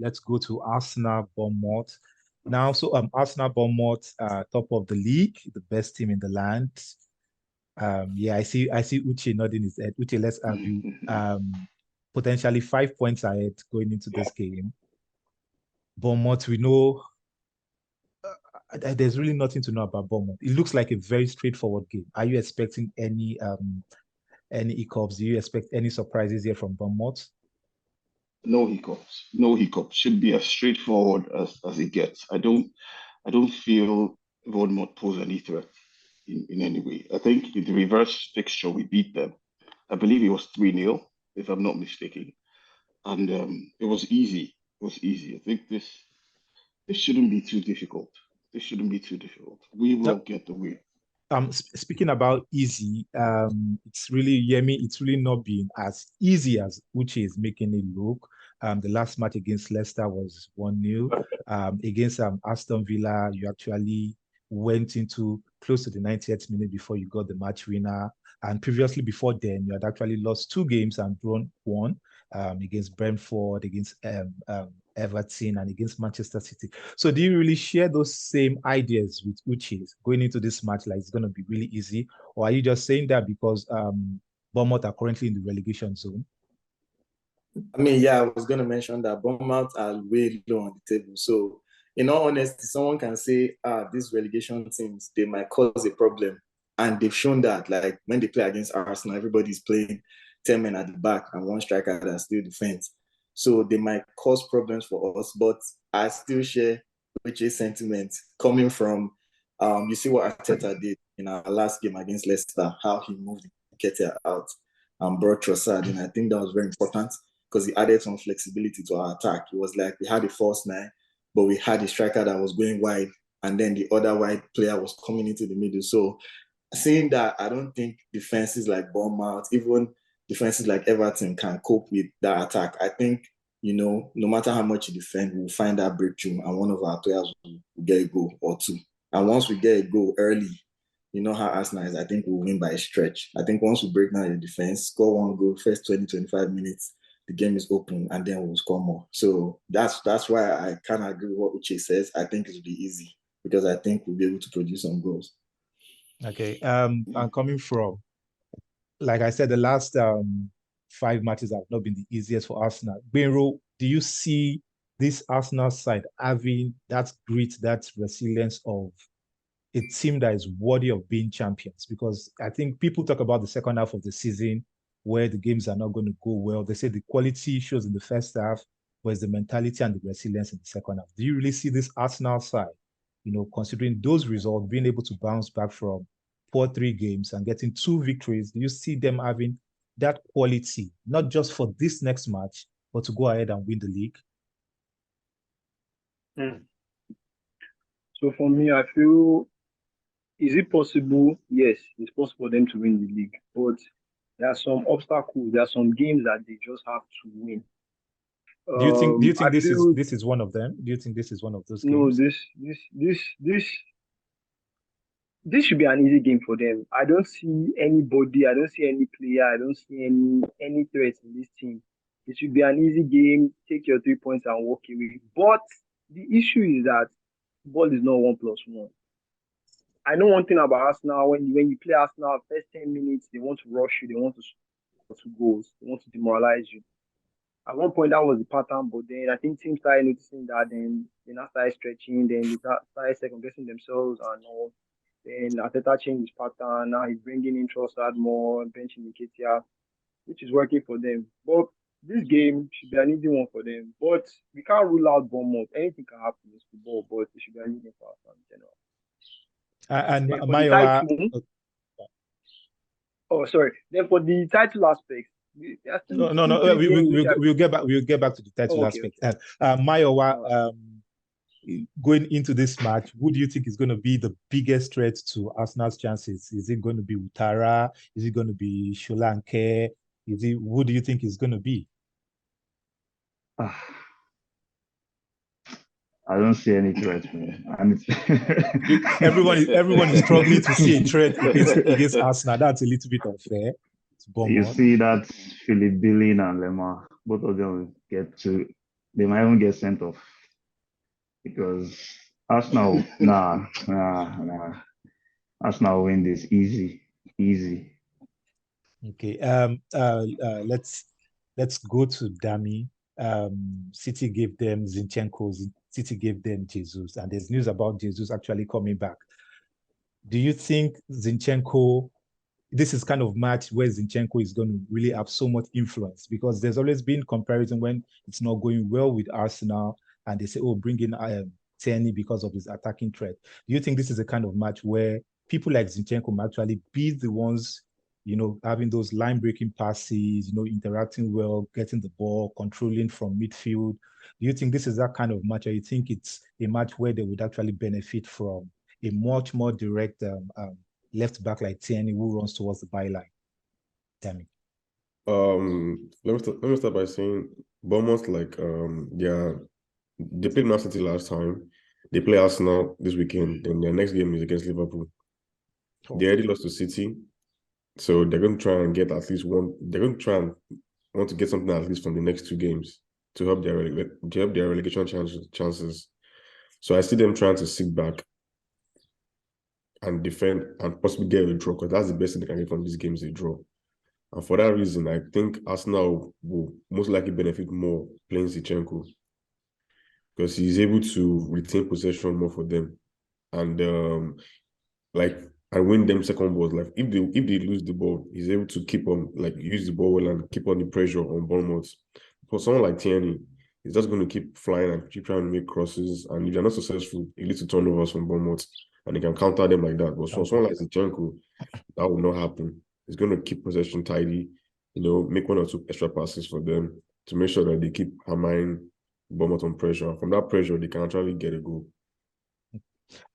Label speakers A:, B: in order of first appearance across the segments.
A: let's go to Arsenal, Bournemouth. Now, so Arsenal, Bournemouth, top of the league, the best team in the land. Yeah, I see Uche nodding his head. Uche, let's have you potentially 5 points ahead going into this game. Bournemouth, we know there's really nothing to know about Bournemouth. It looks like a very straightforward game. Are you expecting any hiccups? Do you expect any surprises here from Bournemouth?
B: No hiccups. No hiccups. Should be as straightforward as it gets. I don't feel Bournemouth pose any threat in any way. I think in the reverse fixture we beat them. I believe it was 3-0, if I'm not mistaken. And it was easy. It was easy. I think this shouldn't be too difficult. This shouldn't be too difficult. We will get the win.
A: Speaking about easy, it's really, Yemi, it's really not been as easy as Uche is making it look. The last match against Leicester was 1-0. Against Aston Villa, you actually went into close to the 90th minute before you got the match winner. And previously, before then, you had actually lost 2 games and drawn 1 against Brentford, against Everton, and against Manchester City. So do you really share those same ideas with Uche going into this match, like it's going to be really easy? Or are you just saying that because Bournemouth are currently in the relegation zone?
C: I mean, yeah, I was going to mention that Bournemouth are way low on the table. So, in all honesty, someone can say, these relegation teams, they might cause a problem. And they've shown that, like, when they play against Arsenal, everybody's playing 10 men at the back and 1 striker that still defends. So they might cause problems for us, but I still share Uche's sentiment coming from, you see what Arteta did in our last game against Leicester, how he moved Nketiah out and brought Trossard in. I think that was very important because he added some flexibility to our attack. It was like we had a false 9, but we had a striker that was going wide, and then the other wide player was coming into the middle. So seeing that, I don't think defenses like Bournemouth, even defenses like Everton can cope with that attack. I think, no matter how much you defend, we'll find that breakthrough and one of our players will get a goal or 2. And once we get a goal early, you know how Arsenal is, I think we'll win by a stretch. I think once we break down the defense, score 1 goal, first 20, 25 minutes, the game is open and then we'll score more. So that's why I kind of agree with what Uche says. I think it will be easy because I think we'll be able to produce some goals.
A: Okay. I'm coming from, like I said, the last 5 matches have not been the easiest for Arsenal. Benro, do you see this Arsenal side having that grit, that resilience of a team that is worthy of being champions? Because I think people talk about the second half of the season where the games are not going to go well. They say the quality shows in the first half, whereas the mentality and the resilience in the second half. Do you really see this Arsenal side, considering those results, being able to bounce back from poor 3 games and getting 2 victories? Do you see them having that quality, not just for this next match, but to go ahead and win the league?
D: So for me, I feel, is it possible? Yes, it's possible for them to win the league, but there are some obstacles. There are some games that they just have to win.
A: Do you think this is one of them? Do you think this is one of those games?
D: No, this should be an easy game for them. I don't see anybody, I don't see any player, I don't see any threat in this team. It should be an easy game. Take your 3 points and walk away. But the issue is that ball is not 1+1. I know one thing about Arsenal. When you play Arsenal, first 10 minutes, they want to rush you. They want to score 2 goals. They want to demoralize you. At one point, that was the pattern, but then I think teams started noticing that. Then they now started stretching. Then they started second-guessing themselves and all. Then Arteta changed his pattern. Now he's bringing in Trossard more, benching Nketiah, which is working for them. But this game should be an easy one for them. But we can't rule out Bournemouth. Anything can happen in this football, but it should be an easy for us in general.
A: And
D: Mayowa. Sorry. Then for the title aspect.
A: No. We'll get back. We'll get back to the title aspect. Okay. Mayowa, going into this match, who do you think is going to be the biggest threat to Arsenal's chances? Is it going to be Ouattara? Is it going to be Solanke? Who do you think is going to be?
E: I don't see any threat, man.
A: Everyone is struggling to see a threat against Arsenal. That's a little bit unfair.
E: You see that Philip Billing and Lemar, both of them will get to they might even get sent off because Arsenal, nah. Arsenal win this easy, easy.
A: Okay. Let's go to Dami. City gave them Zinchenko. City gave them Jesus, and there's news about Jesus actually coming back. Do you think Zinchenko? This is kind of match where Zinchenko is going to really have so much influence because there's always been comparison when it's not going well with Arsenal, and they say, "Oh, bring in Tierney because of his attacking threat." Do you think this is a kind of match where people like Zinchenko might actually be the ones, having those line-breaking passes, interacting well, getting the ball, controlling from midfield? Do you think this is that kind of match, or you think it's a match where they would actually benefit from a much more direct left back like Tierney who runs towards the byline? Damn it.
F: Let me start by saying Bournemouth, they played Man City last time. They play Arsenal this weekend, and their next game is against Liverpool. They already lost to City, so they're going to try and get at least one. They're going to try and want to get something at least from the next two games to help their relegation chances. So I see them trying to sit back and defend and possibly get a draw, because that's the best thing they can get from these games, a draw. And for that reason, I think Arsenal will most likely benefit more playing Zinchenko because he's able to retain possession more for them and and win them second balls. Like if they lose the ball, he's able to keep on use the ball well and keep on the pressure on Bournemouth. For someone like Tierney, he's just going to keep flying and keep trying to make crosses. And if they're not successful, it leads to turnovers from Bournemouth, and they can counter them like that. But for someone like Zinchenko, that will not happen. He's going to keep possession tidy, make one or two extra passes for them to make sure that they keep hammering Bournemouth on pressure. From that pressure, they can actually get a goal.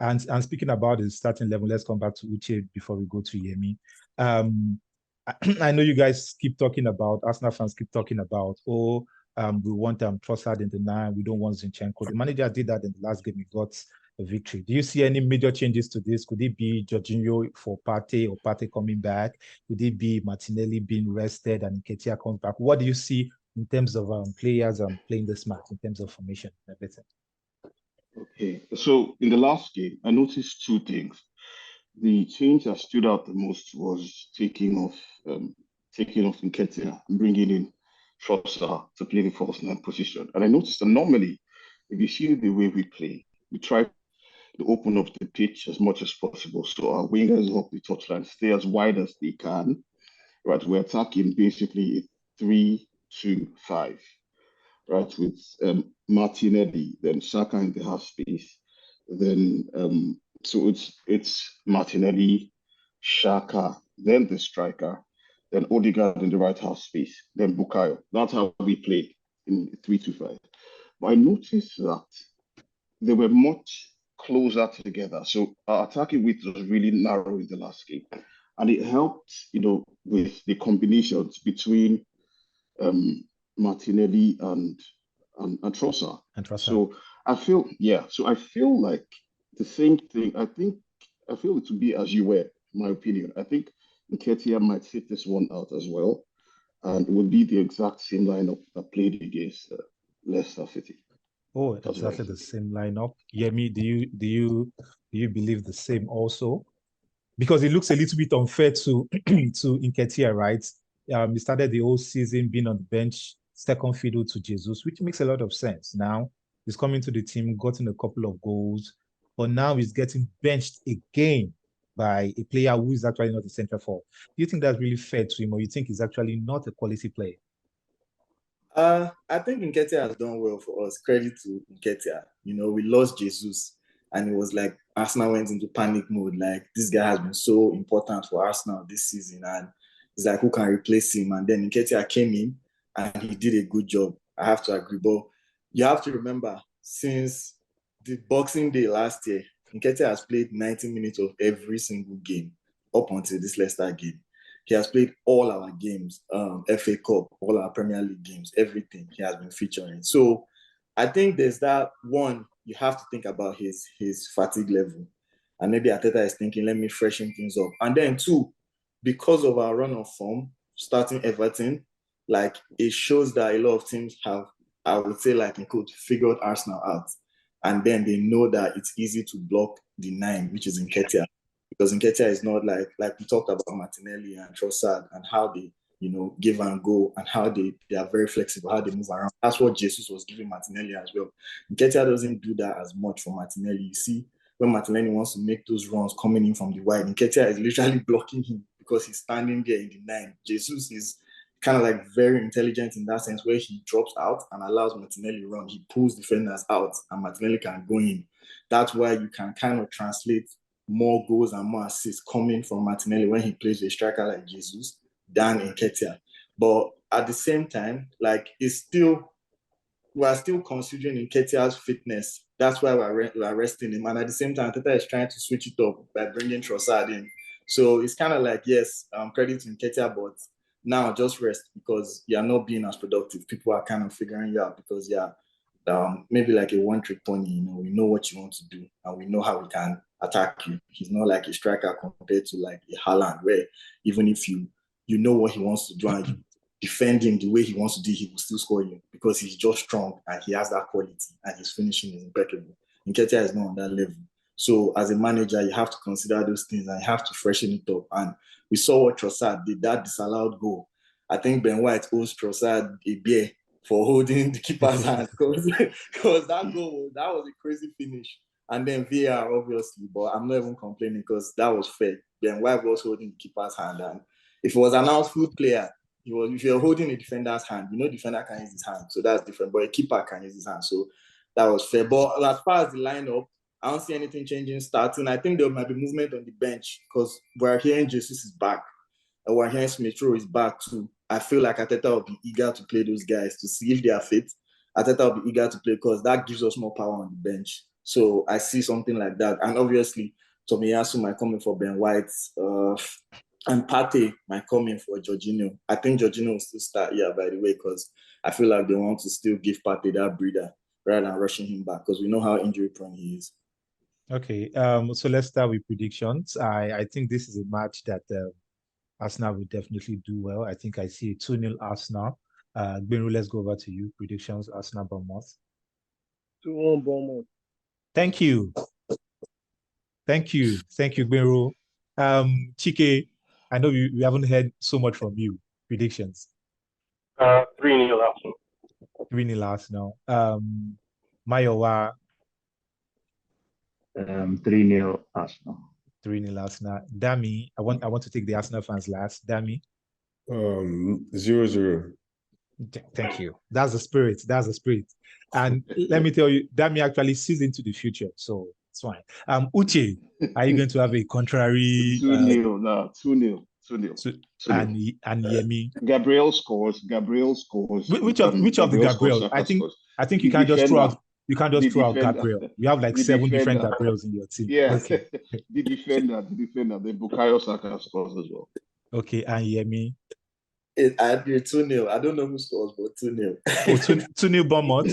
A: And speaking about the starting level, let's come back to Uche before we go to Yemi. I know you guys keep talking about, Arsenal fans keep talking about, we want Trossard in the 9, we don't want Zinchenko. The manager did that in the last game, he got a victory. Do you see any major changes to this? Could it be Jorginho for Partey or Partey coming back? Could it be Martinelli being rested and Nketiah comes back? What do you see in terms of players playing this match, in terms of formation and everything?
B: Okay, so in the last game, I noticed two things. The change that stood out the most was taking off Nketiah and bringing in Trossard to play the false 9 position. And I noticed that normally, if you see the way we play, we try to open up the pitch as much as possible. So our wingers up the touchline, stay as wide as they can. Right, we're attacking basically a 3-2-5. Right, with Martinelli, then Saka in the half space, then so it's Martinelli, Shaka, then the striker, then Odegaard in the right half space, then Bukayo. That's how we play in 3-2-5. But I noticed that they were much closer together. So our attacking width was really narrow in the last game, and it helped, with the combinations between Martinelli and Trossard. So I feel like the same thing. I feel it to be as you were, my opinion. I think Nketiah might sit this one out as well, and it would be the exact same lineup that played against Leicester City.
A: Oh, exactly the same lineup. Yemi, do you believe the same also? Because it looks a little bit unfair to to Nketiah, right? He started the whole season being on the bench, second fiddle to Jesus, which makes a lot of sense. Now he's coming to the team, gotten a couple of goals, but now he's getting benched again by a player who is actually not a centre forward. Do you think that's really fair to him, or you think he's actually not a quality player?
C: I think Nketiah has done well for us. Credit to Nketiah. We lost Jesus, and it was like Arsenal went into panic mode. Like, this guy has been so important for Arsenal this season, and it's like, who can replace him? And then Nketiah came in, and he did a good job. I have to agree. But you have to remember, since the Boxing Day last year, Nketiah has played 90 minutes of every single game up until this Leicester game. He has played all our games, FA Cup, all our Premier League games, everything he has been featuring. So I think there's that one, you have to think about his fatigue level. And maybe Arteta is thinking, let me freshen things up. And then two, because of our run of form, starting Everton, it shows that a lot of teams have I would say, like in quote, figured Arsenal out. And then they know that it's easy to block the 9, which is Nketiah. Because Nketiah is not like we talked about Martinelli and Trossard and how they, give and go and how they are very flexible, how they move around. That's what Jesus was giving Martinelli as well. Nketiah doesn't do that as much for Martinelli. You see, when Martinelli wants to make those runs coming in from the wide, Nketiah is literally blocking him because he's standing there in the 9. Jesus is kind of like very intelligent in that sense, where he drops out and allows Martinelli run. He pulls defenders out and Martinelli can go in. That's why you can kind of translate more goals and more assists coming from Martinelli when he plays with a striker like Jesus than Nketiah. But at the same time, like we're still considering Nketiah's fitness. That's why we're resting him. And at the same time, Teta is trying to switch it up by bringing Trossard in. So it's kind of like, yes, credit to Nketiah, but now just rest because you're not being as productive. People are kind of figuring you out because maybe like a one-trick pony. We know what you want to do and we know how we can attack you. He's not like a striker compared to like a Haaland, where even if you know what he wants to do and you defend him the way he wants to do, he will still score you because he's just strong and he has that quality and his finishing is impeccable. Nketiah is not on that level. So as a manager, you have to consider those things and you have to freshen it up. And we saw what Trossard did, that disallowed goal. I think Ben White owes Trossard a beer for holding the keeper's hand because that goal, that was a crazy finish. And then VAR, obviously, but I'm not even complaining because that was fair. Ben White was holding the keeper's hand. And if it was an outfield player, if you're holding a defender's hand, defender can use his hand. So that's different. But a keeper can use his hand. So that was fair. But as far as the lineup, I don't see anything changing starting. I think there might be movement on the bench because we're hearing Jesus is back. And we're hearing Smith Rowe is back too. I feel like Arteta will be eager to play those guys to see if they are fit. Arteta will be eager to play because that gives us more power on the bench. So I see something like that. And obviously, Tomiyasu might come in for Ben White. And Partey might come in for Jorginho. I think Jorginho will still start here, by the way, because I feel like they want to still give Partey that breather rather than rushing him back because we know how injury prone he is.
A: Okay, so let's start with predictions. I think this is a match that Arsenal will definitely do well. I think I see a 2-0 Arsenal. Benru, let's go over to you. Predictions, Arsenal, Bournemouth.
D: 2-1 Bournemouth.
A: Thank you, Benru. Chike, I know we haven't heard so much from you. Predictions.
G: 3-0 Arsenal.
A: 3-0 Arsenal. Mayowa.
E: 3-0 Arsenal.
A: 3-0 Arsenal. Dami, I want to take the Arsenal fans last. Dami.
F: 0-0.
A: Thank you. That's the spirit. And let me tell you, Dami actually sees into the future, so it's fine. Uche, are you going to have a contrary?
B: 2-0 now. 2-0. 2-0.
A: And Yemi.
B: Gabriel scores.
A: Which of the Gabriel? I think you can't just throw out. You can't just throw out Gabriel. You have like 7 different Gabriels in your team.
B: Yeah.
A: Okay.
B: the defender, the Bukayo Saka scores as well.
A: Okay, and Yemi.
C: I agree, 2-0. I don't know who scores, but 2-0.
A: Oh, 2-0 Bournemouth.